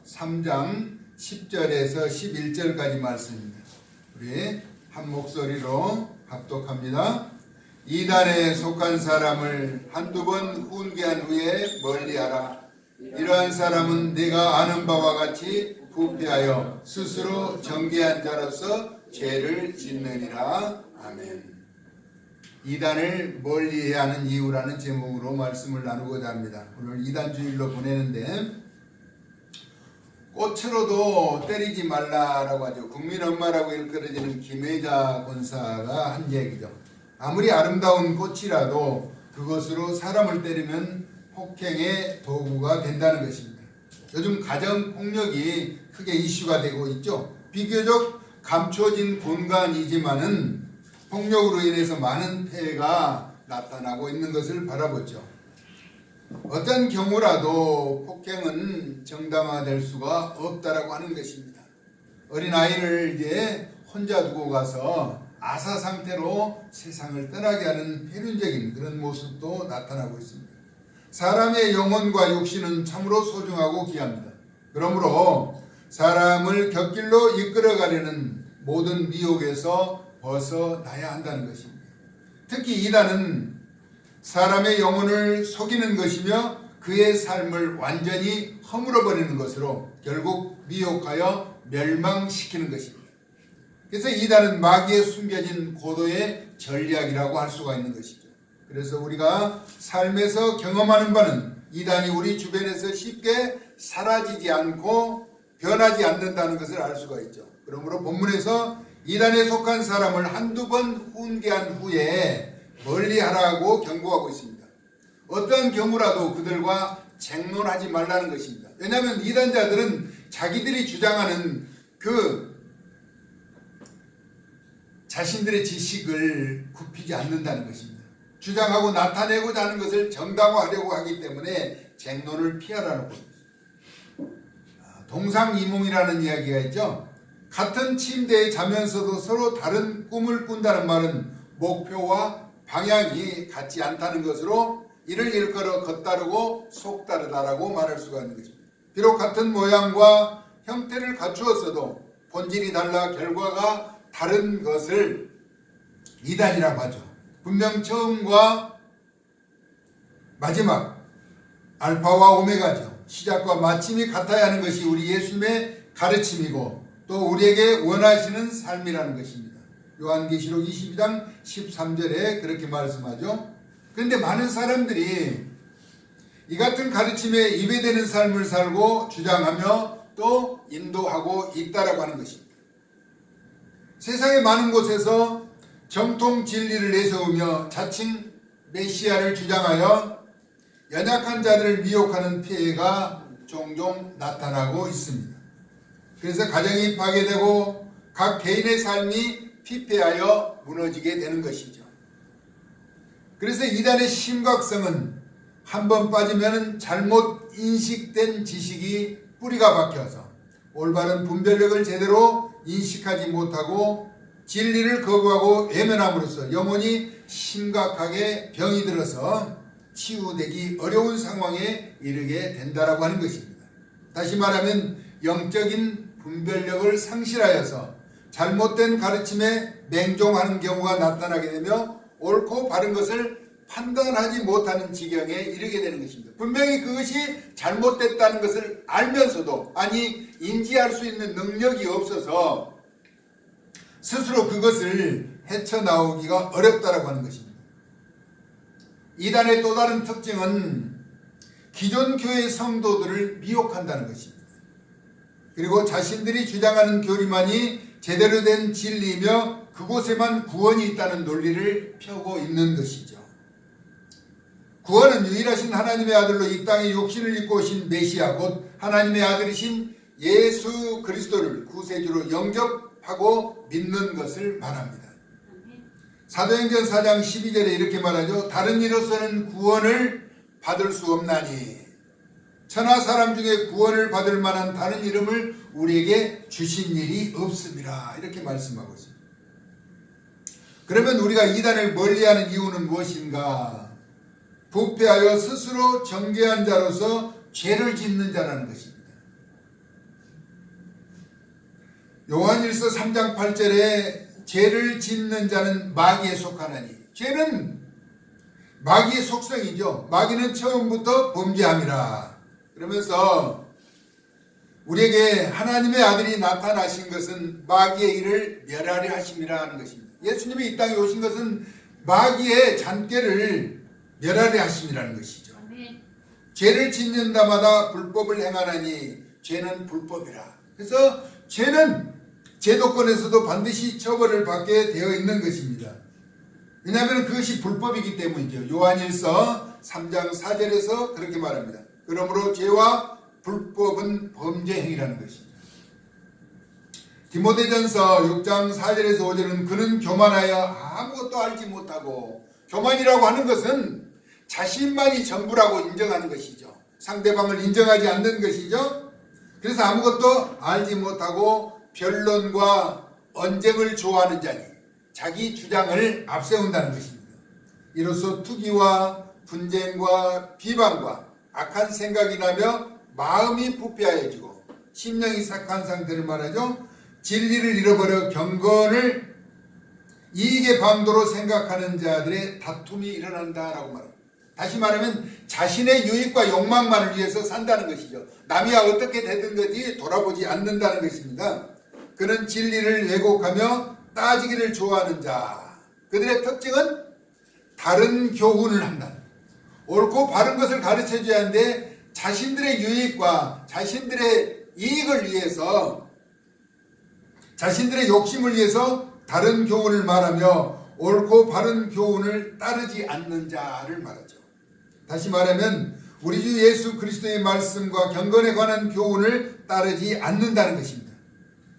3장 10절에서 11절까지 말씀입니다. 우리 한 목소리로 합독합니다. 이단에 속한 사람을 한두 번 훈계한 후에 멀리하라. 이러한 사람은 네가 아는 바와 같이 부패하여 스스로 정죄한 자로서 죄를 짓느니라. 아멘. 이단을 멀리해야 하는 이유라는 제목으로 말씀을 나누고자 합니다. 오늘 이단주일로 보내는데 꽃으로도 때리지 말라라고 하죠. 국민엄마라고 일컬어지는 김혜자 권사가 한 얘기죠. 아무리 아름다운 꽃이라도 그것으로 사람을 때리면 폭행의 도구가 된다는 것입니다. 요즘 가정폭력이 크게 이슈가 되고 있죠. 비교적 감춰진 공간이지만은 폭력으로 인해서 많은 폐해가 나타나고 있는 것을 바라보죠. 어떤 경우라도 폭행은 정당화될 수가 없다라고 하는 것입니다. 어린아이를 이제 혼자 두고 가서 아사 상태로 세상을 떠나게 하는 필연적인 그런 모습도 나타나고 있습니다. 사람의 영혼과 육신은 참으로 소중하고 귀합니다. 그러므로 사람을 곁길로 이끌어가려는 모든 미혹에서 벗어나야 한다는 것입니다. 특히 이단은 사람의 영혼을 속이는 것이며 그의 삶을 완전히 허물어버리는 것으로 결국 미혹하여 멸망시키는 것입니다. 그래서 이단은 마귀에 숨겨진 고도의 전략이라고 할 수가 있는 것이죠. 그래서 우리가 삶에서 경험하는 바는 이단이 우리 주변에서 쉽게 사라지지 않고 변하지 않는다는 것을 알 수가 있죠. 그러므로 본문에서 이단에 속한 사람을 한두 번 훈계한 후에 멀리하라고 경고하고 있습니다. 어떤 경우라도 그들과 쟁론하지 말라는 것입니다. 왜냐하면 이단자들은 자기들이 주장하는 그 자신들의 지식을 굽히지 않는다는 것입니다. 주장하고 나타내고자 하는 것을 정당화하려고 하기 때문에 쟁론을 피하라는 겁니다. 동상이몽이라는 이야기가 있죠. 같은 침대에 자면서도 서로 다른 꿈을 꾼다는 말은 목표와 방향이 같지 않다는 것으로 이를 일컬어 겉다르고 속다르다라고 말할 수가 있는 것입니다. 비록 같은 모양과 형태를 갖추었어도 본질이 달라 결과가 다른 것을 이단이라고 하죠. 분명 처음과 마지막, 알파와 오메가죠. 시작과 마침이 같아야 하는 것이 우리 예수님의 가르침이고 또 우리에게 원하시는 삶이라는 것입니다. 요한계시록 22장 13절에 그렇게 말씀하죠. 그런데 많은 사람들이 이 같은 가르침에 입에대는 삶을 살고 주장하며 또 인도하고 있다라고 하는 것입니다. 세상의 많은 곳에서 정통 진리를 내세우며 자칭 메시아를 주장하여 연약한 자들을 미혹하는 피해가 종종 나타나고 있습니다. 그래서 가정이 파괴되고 각 개인의 삶이 피폐하여 무너지게 되는 것이죠. 그래서 이단의 심각성은 한번 빠지면 잘못 인식된 지식이 뿌리가 박혀서 올바른 분별력을 제대로 인식하지 못하고 진리를 거부하고 외면함으로써 영혼이 심각하게 병이 들어서 치유되기 어려운 상황에 이르게 된다라고 하는 것입니다. 다시 말하면 영적인 분별력을 상실하여서 잘못된 가르침에 맹종하는 경우가 나타나게 되며 옳고 바른 것을 판단하지 못하는 지경에 이르게 되는 것입니다. 분명히 그것이 잘못됐다는 것을 알면서도 아니 인지할 수 있는 능력이 없어서 스스로 그것을 헤쳐나오기가 어렵다라고 하는 것입니다. 이단의 또 다른 특징은 기존 교회 성도들을 미혹한다는 것입니다. 그리고 자신들이 주장하는 교리만이 제대로 된 진리이며 그곳에만 구원이 있다는 논리를 펴고 있는 것이죠. 구원은 유일하신 하나님의 아들로 이 땅에 육신을 입고 오신 메시아 곧 하나님의 아들이신 예수 그리스도를 구세주로 영접하고 믿는 것을 말합니다. 사도행전 4장 12절에 이렇게 말하죠. 다른 이로서는 구원을 받을 수 없나니 천하 사람 중에 구원을 받을 만한 다른 이름을 우리에게 주신 일이 없습니다. 이렇게 말씀하고 있습니다. 그러면 우리가 이단을 멀리하는 이유는 무엇인가? 부패하여 스스로 정죄한 자로서 죄를 짓는 자라는 것입니다. 요한일서 3장 8절에 죄를 짓는 자는 마귀에 속하나니, 죄는 마귀의 속성이죠. 마귀는 처음부터 범죄함이라. 그러면서 우리에게 하나님의 아들이 나타나신 것은 마귀의 일을 멸하려 하심이라 하는 것입니다. 예수님이 이 땅에 오신 것은 마귀의 잔꾀를 멸하려 하심이라는 것이죠. 죄를 짓는 자마다 불법을 행하나니 죄는 불법이라. 그래서 죄는 제도권에서도 반드시 처벌을 받게 되어 있는 것입니다. 왜냐하면 그것이 불법이기 때문이죠. 요한일서 3장 4절에서 그렇게 말합니다. 그러므로 죄와 불법은 범죄 행위라는 것입니다. 디모데전서 6장 4절에서 5절은 그는 교만하여 아무것도 알지 못하고, 교만이라고 하는 것은 자신만이 전부라고 인정하는 것이죠. 상대방을 인정하지 않는 것이죠. 그래서 아무것도 알지 못하고 변론과 언쟁을 좋아하는 자니 자기 주장을 앞세운다는 것입니다. 이로써 투기와 분쟁과 비방과 악한 생각이 나며 마음이 부패하여지고 심령이 삭한 상태를 말하죠. 진리를 잃어버려 경건을 이익의 방도로 생각하는 자들의 다툼이 일어난다라고 말합니다. 다시 말하면 자신의 유익과 욕망만을 위해서 산다는 것이죠. 남이 어떻게 되든 거지 돌아보지 않는다는 것입니다. 그는 진리를 왜곡하며 따지기를 좋아하는 자. 그들의 특징은 다른 교훈을 한다. 옳고 바른 것을 가르쳐줘야 하는데 자신들의 유익과 자신들의 이익을 위해서, 자신들의 욕심을 위해서 다른 교훈을 말하며 옳고 바른 교훈을 따르지 않는 자를 말하죠. 다시 말하면 우리 주 예수 그리스도의 말씀과 경건에 관한 교훈을 따르지 않는다는 것입니다.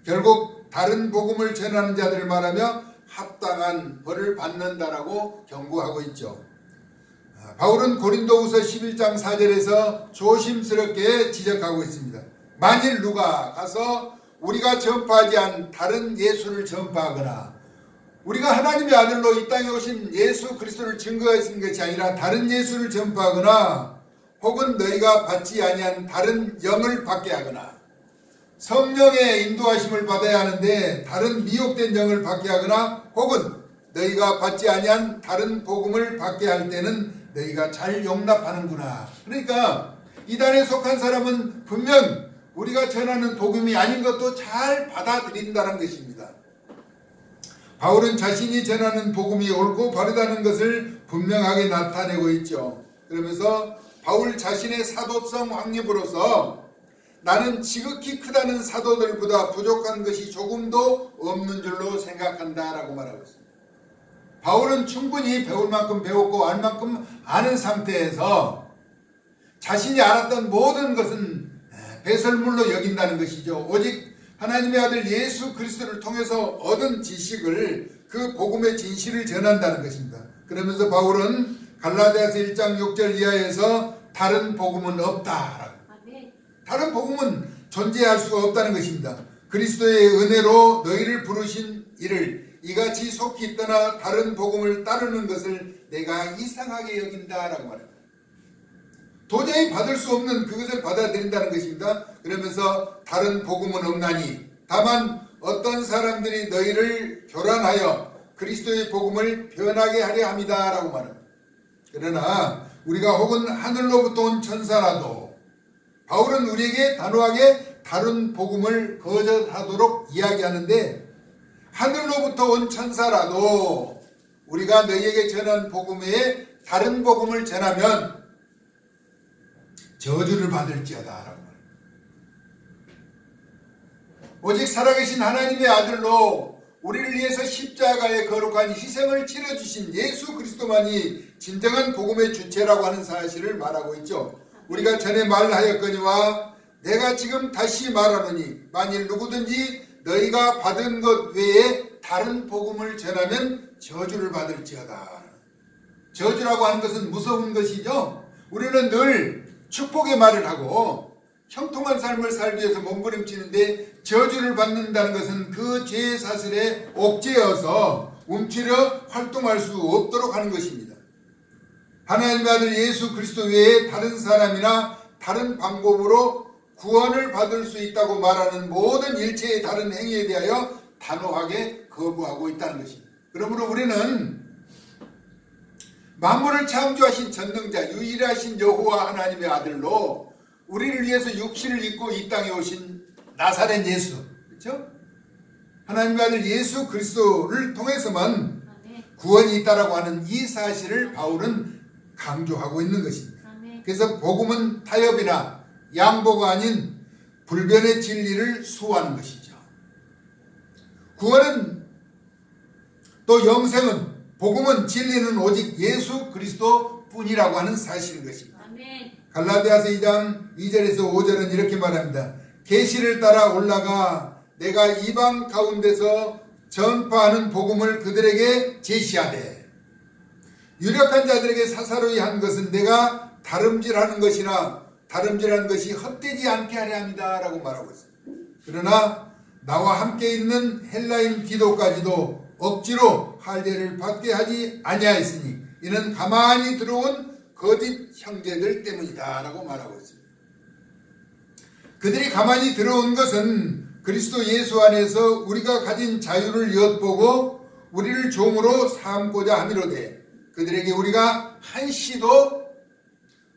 결국 다른 복음을 전하는 자들을 말하며 합당한 벌을 받는다라고 경고하고 있죠. 바울은 고린도후서 11장 4절에서 조심스럽게 지적하고 있습니다. 만일 누가 가서 우리가 전파하지 않은 다른 예수를 전파하거나, 우리가 하나님의 아들로 이 땅에 오신 예수 그리스도를 증거하신 것이 아니라 다른 예수를 전파하거나, 혹은 너희가 받지 아니한 다른 영을 받게 하거나, 성령의 인도하심을 받아야 하는데 다른 미혹된 영을 받게 하거나, 혹은 너희가 받지 아니한 다른 복음을 받게 할 때는 너희가 잘 용납하는구나. 그러니까 이단에 속한 사람은 분명 우리가 전하는 복음이 아닌 것도 잘 받아들인다는 것입니다. 바울은 자신이 전하는 복음이 옳고 바르다는 것을 분명하게 나타내고 있죠. 그러면서 바울 자신의 사도성 확립으로서 나는 지극히 크다는 사도들보다 부족한 것이 조금도 없는 줄로 생각한다라고 말하고 있습니다. 바울은 충분히 배울 만큼 배웠고 알 만큼 아는 상태에서 자신이 알았던 모든 것은 배설물로 여긴다는 것이죠. 오직 하나님의 아들 예수 그리스도를 통해서 얻은 지식을, 그 복음의 진실을 전한다는 것입니다. 그러면서 바울은 갈라디아서 1장 6절 이하에서 다른 복음은 없다. 다른 복음은 존재할 수가 없다는 것입니다. 그리스도의 은혜로 너희를 부르신 이를 이같이 속히 떠나 다른 복음을 따르는 것을 내가 이상하게 여긴다라고 말합니다. 도저히 받을 수 없는 그것을 받아들인다는 것입니다. 그러면서 다른 복음은 없나니 다만 어떤 사람들이 너희를 교란하여 그리스도의 복음을 변하게 하려 함이다 라고 말합니다. 그러나 우리가 혹은 하늘로부터 온 천사라도, 바울은 우리에게 단호하게 다른 복음을 거절하도록 이야기하는데, 하늘로부터 온 천사라도 우리가 너희에게 전한 복음 외에 다른 복음을 전하면 저주를 받을지어다 라고 말합니다. 오직 살아계신 하나님의 아들로 우리를 위해서 십자가의 거룩한 희생을 치러주신 예수 그리스도만이 진정한 복음의 주체라고 하는 사실을 말하고 있죠. 우리가 전에 말하였거니와 내가 지금 다시 말하노니 만일 누구든지 너희가 받은 것 외에 다른 복음을 전하면 저주를 받을지어다. 저주라고 하는 것은 무서운 것이죠. 우리는 늘 축복의 말을 하고 형통한 삶을 살기 위해서 몸부림치는데, 저주를 받는다는 것은 그 죄의 사슬에 옥죄어서 움츠려 활동할 수 없도록 하는 것입니다. 하나님의 아들 예수 그리스도 외에 다른 사람이나 다른 방법으로 구원을 받을 수 있다고 말하는 모든 일체의 다른 행위에 대하여 단호하게 거부하고 있다는 것입니다. 그러므로 우리는 만물을 창조하신 전능자 유일하신 여호와 하나님의 아들로 우리를 위해서 육신을 입고 이 땅에 오신 나사렛 예수, 그렇죠? 하나님의 아들 예수 그리스도를 통해서만 구원이 있다라고 하는 이 사실을 바울은 강조하고 있는 것입니다. 그래서 복음은 타협이나 양보가 아닌 불변의 진리를 수호하는 것이죠. 구원은 또 영생은 복음은 진리는 오직 예수 그리스도 뿐이라고 하는 사실인 것입니다. 갈라디아서 2장 2절에서 5절은 이렇게 말합니다. 계시를 따라 올라가 내가 이방 가운데서 전파하는 복음을 그들에게 제시하되 유력한 자들에게 사사로이 한 것은 내가 다름질하는 것이나 다름질하는 것이 헛되지 않게 하려 합니다 라고 말하고 있습니다. 그러나 나와 함께 있는 헬라인 디도까지도 억지로 할례를 받게 하지 아니하였으니 이는 가만히 들어온 거짓 형제들 때문이다 라고 말하고 있습니다. 그들이 가만히 들어온 것은 그리스도 예수 안에서 우리가 가진 자유를 엿보고 우리를 종으로 삼고자 함이로되 그들에게 우리가 한시도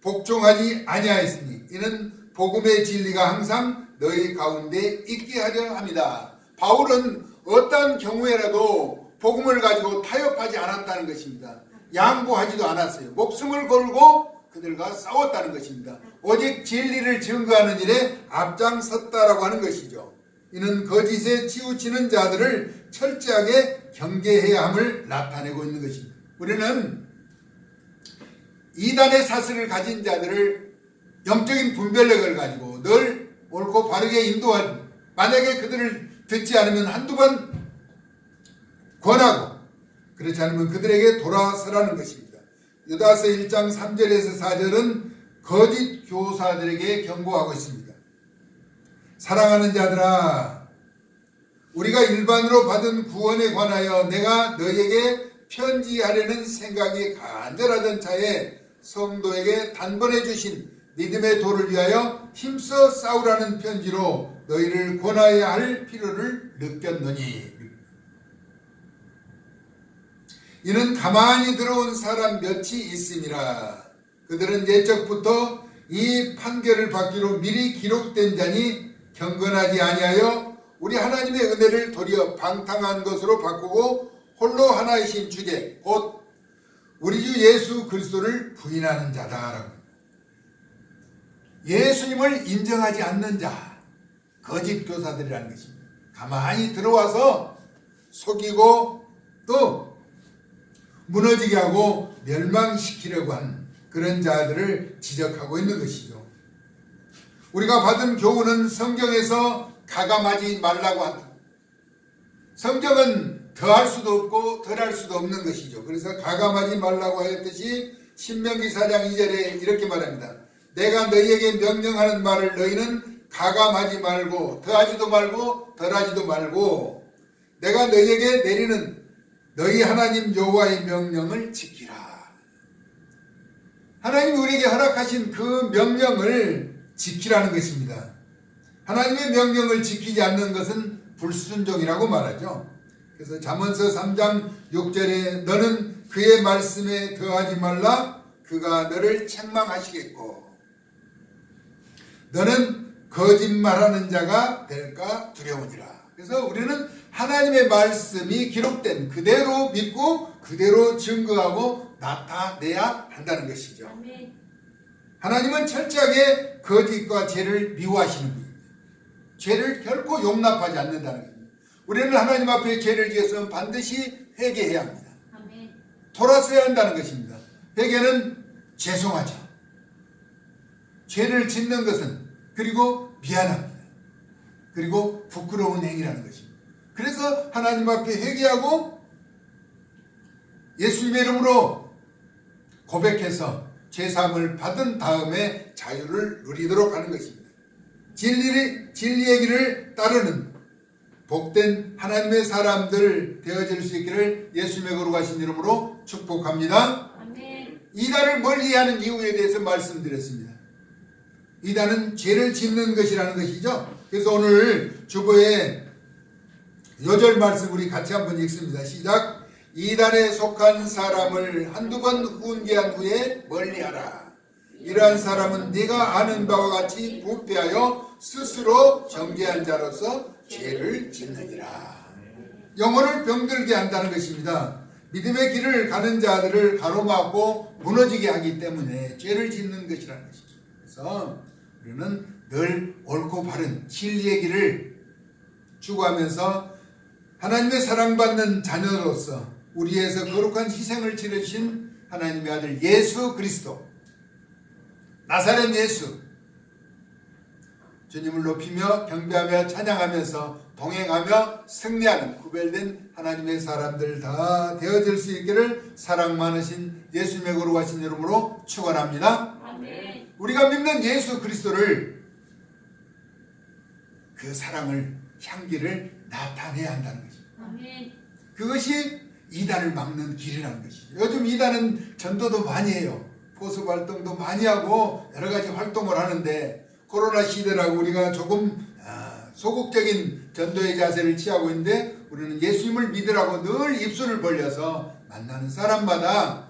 복종하지 아니하였으니 이는 복음의 진리가 항상 너희 가운데 있게 하려 합니다. 바울은 어떤 경우에라도 복음을 가지고 타협하지 않았다는 것입니다. 양보하지도 않았어요. 목숨을 걸고 그들과 싸웠다는 것입니다. 오직 진리를 증거하는 일에 앞장섰다라고 하는 것이죠. 이는 거짓에 치우치는 자들을 철저하게 경계해야 함을 나타내고 있는 것입니다. 우리는 이단의 사슬을 가진 자들을 영적인 분별력을 가지고 늘 옳고 바르게 인도하는, 만약에 그들을 듣지 않으면 한두 번 권하고 그렇지 않으면 그들에게 돌아서라는 것입니다. 유다서 1장 3절에서 4절은 거짓 교사들에게 경고하고 있습니다. 사랑하는 자들아, 우리가 일반으로 받은 구원에 관하여 내가 너희에게 편지하려는 생각이 간절하던 차에 성도에게 단번에 주신 믿음의 도를 위하여 힘써 싸우라는 편지로 너희를 권하여야 할 필요를 느꼈노니 이는 가만히 들어온 사람 몇이 있음이라. 그들은 예적부터 이 판결을 받기로 미리 기록된 자니 경건하지 아니하여 우리 하나님의 은혜를 도리어 방탕한 것으로 바꾸고 홀로 하나이신 주제 곧 우리 주 예수 그리스도를 부인하는 자다라고. 예수님을 인정하지 않는 자, 거짓 교사들이라는 것입니다. 가만히 들어와서 속이고 또 무너지게 하고 멸망시키려고 하는 그런 자들을 지적하고 있는 것이죠. 우리가 받은 교훈은 성경에서 가감하지 말라고 한다. 성경은 더할 수도 없고 덜할 수도 없는 것이죠. 그래서 가감하지 말라고 하였듯이 신명기 4장 2절에 이렇게 말합니다. 내가 너희에게 명령하는 말을 너희는 가감하지 말고 더하지도 말고 덜하지도 말고 내가 너희에게 내리는 너희 하나님 여호와의 명령을 지키라. 하나님이 우리에게 허락하신 그 명령을 지키라는 것입니다. 하나님의 명령을 지키지 않는 것은 불순종이라고 말하죠. 그래서 잠언서 3장 6절에 너는 그의 말씀에 더하지 말라. 그가 너를 책망하시겠고 너는 거짓말하는 자가 될까 두려우니라. 그래서 우리는 하나님의 말씀이 기록된 그대로 믿고 그대로 증거하고 나타내야 한다는 것이죠. 하나님은 철저하게 거짓과 죄를 미워하시는 분입니다. 죄를 결코 용납하지 않는다는 겁니다. 우리는 하나님 앞에 죄를 지었으면 반드시 회개해야 합니다. 돌아서야 한다는 것입니다. 회개는 죄송하죠. 죄를 짓는 것은 그리고 미안합니다. 그리고 부끄러운 행위라는 것입니다. 그래서 하나님 앞에 회개하고 예수님의 이름으로 고백해서 죄사함을 받은 다음에 자유를 누리도록 하는 것입니다. 진리의 길을 따르는 복된 하나님의 사람들 되어질 수 있기를 예수님의 거룩하신 이름으로 축복합니다. 아멘. 이단을 멀리하는 이유에 대해서 말씀드렸습니다. 이단은 죄를 짓는 것이라는 것이죠. 그래서 오늘 주보에 요절 말씀 우리 같이 한번 읽습니다. 시작. 이단에 속한 사람을 한두 번 훈계한 후에 멀리하라. 이러한 사람은 네가 아는 바와 같이 부패하여 스스로 정죄한 자로서 죄를 짓느니라. 영혼을 병들게 한다는 것입니다. 믿음의 길을 가는 자들을 가로막고 무너지게 하기 때문에 죄를 짓는 것이라는 것입니다. 그래서 우리는 늘 옳고 바른 진리의 길을 추구하면서 하나님의 사랑받는 자녀로서 우리에서 거룩한 희생을 치르신 하나님의 아들 예수 그리스도, 나사렛 예수, 주님을 높이며 경배하며 찬양하면서 동행하며 승리하는 구별된 하나님의 사람들 다 되어질 수 있기를 사랑 많으신 예수님의 거룩하신 이름으로 축원합니다. 아멘. 우리가 믿는 예수 그리스도를, 그 사랑을, 향기를 나타내야 한다는 것입니다. 아멘. 그것이 이단을 막는 길이라는 것이죠. 요즘 이단은 전도도 많이 해요. 포습 활동도 많이 하고 여러 가지 활동을 하는데, 코로나 시대라고 우리가 조금 소극적인 전도의 자세를 취하고 있는데, 우리는 예수님을 믿으라고 늘 입술을 벌려서 만나는 사람마다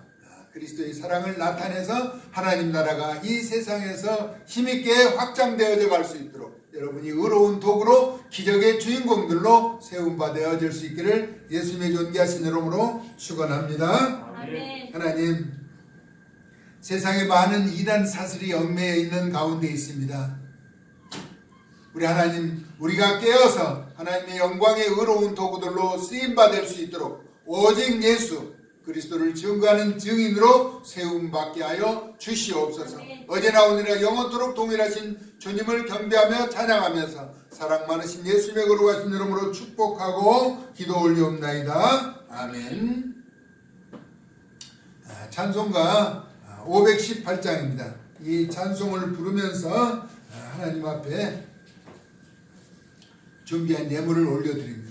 그리스도의 사랑을 나타내서 하나님 나라가 이 세상에서 힘있게 확장되어져 갈 수 있도록 여러분이 의로운 도구로 기적의 주인공들로 세움받아 되어질 수 있기를 예수님의 존귀하신 이름으로 축원합니다. 아멘. 하나님, 세상에 많은 이단 사슬이 얽매여 있는 가운데 있습니다. 우리 하나님, 우리가 깨어서 하나님의 영광의 의로운 도구들로 쓰임받을 수 있도록 오직 예수 그리스도를 증거하는 증인으로 세움받게 하여 주시옵소서. 어제나 오늘이나 영원토록 동일하신 주님을 경배하며 찬양하면서 사랑 많으신 예수님의 거룩하신 이름으로 축복하고 기도 올리옵나이다. 아멘. 찬송가 518장입니다. 이 찬송을 부르면서 하나님 앞에 준비한 예물을 올려드립니다.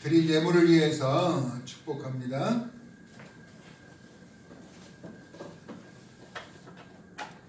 드린 예물을 위해서 축복합니다.